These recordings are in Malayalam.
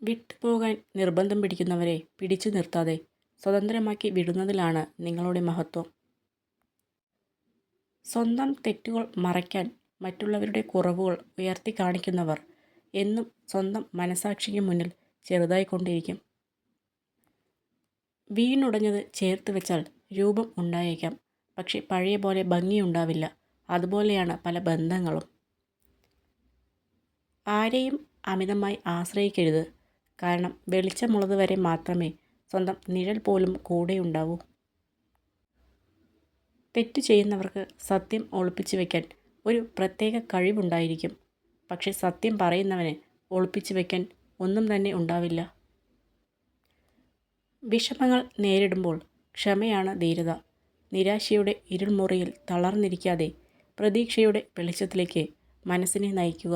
വിട്ടുപോകാൻ നിർബന്ധം പിടിക്കുന്നവരെ പിടിച്ചു നിർത്താതെ സ്വതന്ത്രമാക്കി വിടുന്നതിലാണ് നിങ്ങളുടെ മഹത്വം. സ്വന്തം തെറ്റുകൾ മറയ്ക്കാൻ മറ്റുള്ളവരുടെ കുറവുകൾ ഉയർത്തി കാണിക്കുന്നവർ എന്നും സ്വന്തം മനസാക്ഷിക്ക് മുന്നിൽ ചെറുതായിക്കൊണ്ടിരിക്കും. വീണുടഞ്ഞത് ചേർത്ത് വെച്ചാൽ രൂപം ഉണ്ടായേക്കാം, പക്ഷെ പഴയ പോലെ ഭംഗിയുണ്ടാവില്ല. അതുപോലെയാണ് പല ബന്ധങ്ങളും. ആരെയും അമിതമായി ആശ്രയിക്കരുത്. കാരണം വെളിച്ചമുള്ളത് വരെ മാത്രമേ സ്വന്തം നിഴൽ പോലും കൂടെയുണ്ടാവൂ. തെറ്റു ചെയ്യുന്നവർക്ക് സത്യം ഒളിപ്പിച്ചു വയ്ക്കാൻ ഒരു പ്രത്യേക കഴിവുണ്ടായിരിക്കും. പക്ഷെ സത്യം പറയുന്നവന് ഒളിപ്പിച്ചു വയ്ക്കാൻ ഒന്നും തന്നെ ഉണ്ടാവില്ല. വിഷമങ്ങൾ നേരിടുമ്പോൾ ക്ഷമയാണ് ധീരത. നിരാശയുടെ ഇരുൾമുറിയിൽ തളർന്നിരിക്കാതെ പ്രതീക്ഷയുടെ വെളിച്ചത്തിലേക്ക് മനസ്സിനെ നയിക്കുക.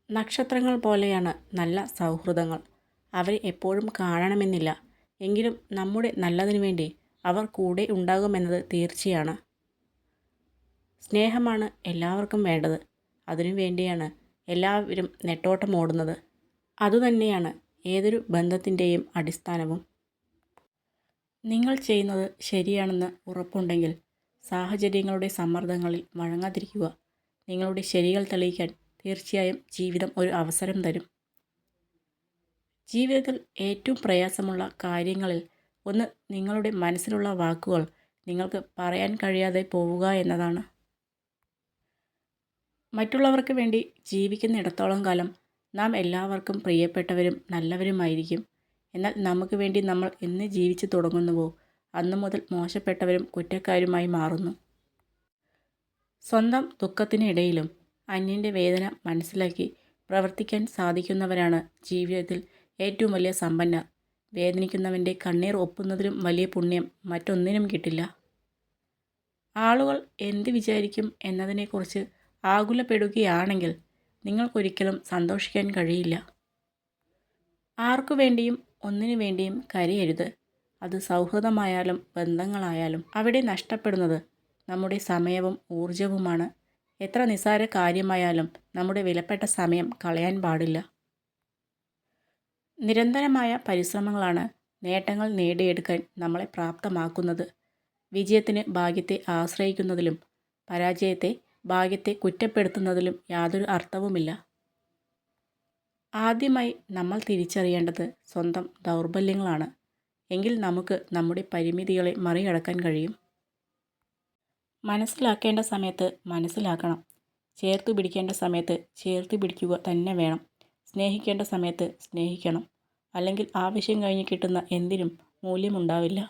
നക്ഷത്രങ്ങൾ പോലെയാണ് നല്ല സൗഹൃദങ്ങൾ. അവരെ എപ്പോഴും കാണണമെന്നില്ല, എങ്കിലും നമ്മുടെ നല്ലതിനു വേണ്ടി അവർ കൂടെ ഉണ്ടാകുമെന്നത് തീർച്ചയാണ്. സ്നേഹമാണ് എല്ലാവർക്കും വേണ്ടത്. അതിനു വേണ്ടിയാണ് എല്ലാവരും നെട്ടോട്ടമോടുന്നത്. അതുതന്നെയാണ് ഏതൊരു ബന്ധത്തിൻ്റെയും അടിസ്ഥാനവും. നിങ്ങൾ ചെയ്യുന്നത് ശരിയാണെന്ന് ഉറപ്പുണ്ടെങ്കിൽ സാഹചര്യങ്ങളുടെ സമ്മർദ്ദങ്ങളിൽ വഴങ്ങാതിരിക്കുക. നിങ്ങളുടെ ശരികൾ തെളിയിക്കാൻ തീർച്ചയായും ജീവിതം ഒരു അവസരം തരും. ജീവിതത്തിൽ ഏറ്റവും പ്രയാസമുള്ള കാര്യങ്ങളിൽ ഒന്ന് നിങ്ങളുടെ മനസ്സിലുള്ള വാക്കുകൾ നിങ്ങൾക്ക് പറയാൻ കഴിയാതെ പോവുക എന്നതാണ്. മറ്റുള്ളവർക്ക് വേണ്ടി ജീവിക്കുന്നിടത്തോളം കാലം നാം എല്ലാവർക്കും പ്രിയപ്പെട്ടവരും നല്ലവരുമായിരിക്കും. എന്നാൽ നമുക്ക് വേണ്ടി നമ്മൾ എന്ന് ജീവിച്ചു തുടങ്ങുന്നുവോ അന്നു മുതൽ മോശപ്പെട്ടവരും കുറ്റക്കാരുമായി മാറുന്നു. സ്വന്തം ദുഃഖത്തിനിടയിലും അന്യൻ്റെ വേദന മനസ്സിലാക്കി പ്രവർത്തിക്കാൻ സാധിക്കുന്നവരാണ് ജീവിതത്തിൽ ഏറ്റവും വലിയ സമ്പന്നർ. വേദനിക്കുന്നവൻ്റെ കണ്ണീർ ഒപ്പുന്നതിലും വലിയ പുണ്യം മറ്റൊന്നിനും കിട്ടില്ല. ആളുകൾ എന്ത് വിചാരിക്കും എന്നതിനെക്കുറിച്ച് ആകുലപ്പെടുകയാണെങ്കിൽ നിങ്ങൾക്കൊരിക്കലും സന്തോഷിക്കാൻ കഴിയില്ല. ആർക്കു വേണ്ടിയും ഒന്നിനു വേണ്ടിയും കരയരുത്. അത് സൗഹൃദമായാലും ബന്ധങ്ങളായാലും. അവിടെ നഷ്ടപ്പെടുന്നത് നമ്മുടെ സമയവും ഊർജവുമാണ്. എത്ര നിസ്സാര കാര്യമായാലും നമ്മുടെ വിലപ്പെട്ട സമയം കളയാൻ പാടില്ല. നിരന്തരമായ പരിശ്രമങ്ങളാണ് നേട്ടങ്ങൾ നേടിയെടുക്കാൻ നമ്മളെ പ്രാപ്തമാക്കുന്നത്. വിജയത്തിന് ഭാഗ്യത്തെ ആശ്രയിക്കുന്നതിലും പരാജയത്തെ ഭാഗ്യത്തെ കുറ്റപ്പെടുത്തുന്നതിലും യാതൊരു അർത്ഥവുമില്ല. ആദ്യമായി നമ്മൾ തിരിച്ചറിയേണ്ടത് സ്വന്തം ദൗർബല്യങ്ങളാണ്. എങ്കിൽ നമുക്ക് നമ്മുടെ പരിമിതികളെ മറികടക്കാൻ കഴിയും. മനസ്സിലാക്കേണ്ട സമയത്ത് മനസ്സിലാക്കണം. ചേർത്തു പിടിക്കേണ്ട സമയത്ത് ചേർത്ത് പിടിക്കുക തന്നെ വേണം. സ്നേഹിക്കേണ്ട സമയത്ത് സ്നേഹിക്കണം. അല്ലെങ്കിൽ ആവശ്യം കഴിഞ്ഞ് കിട്ടുന്ന എന്തിനും മൂല്യമുണ്ടാവില്ല.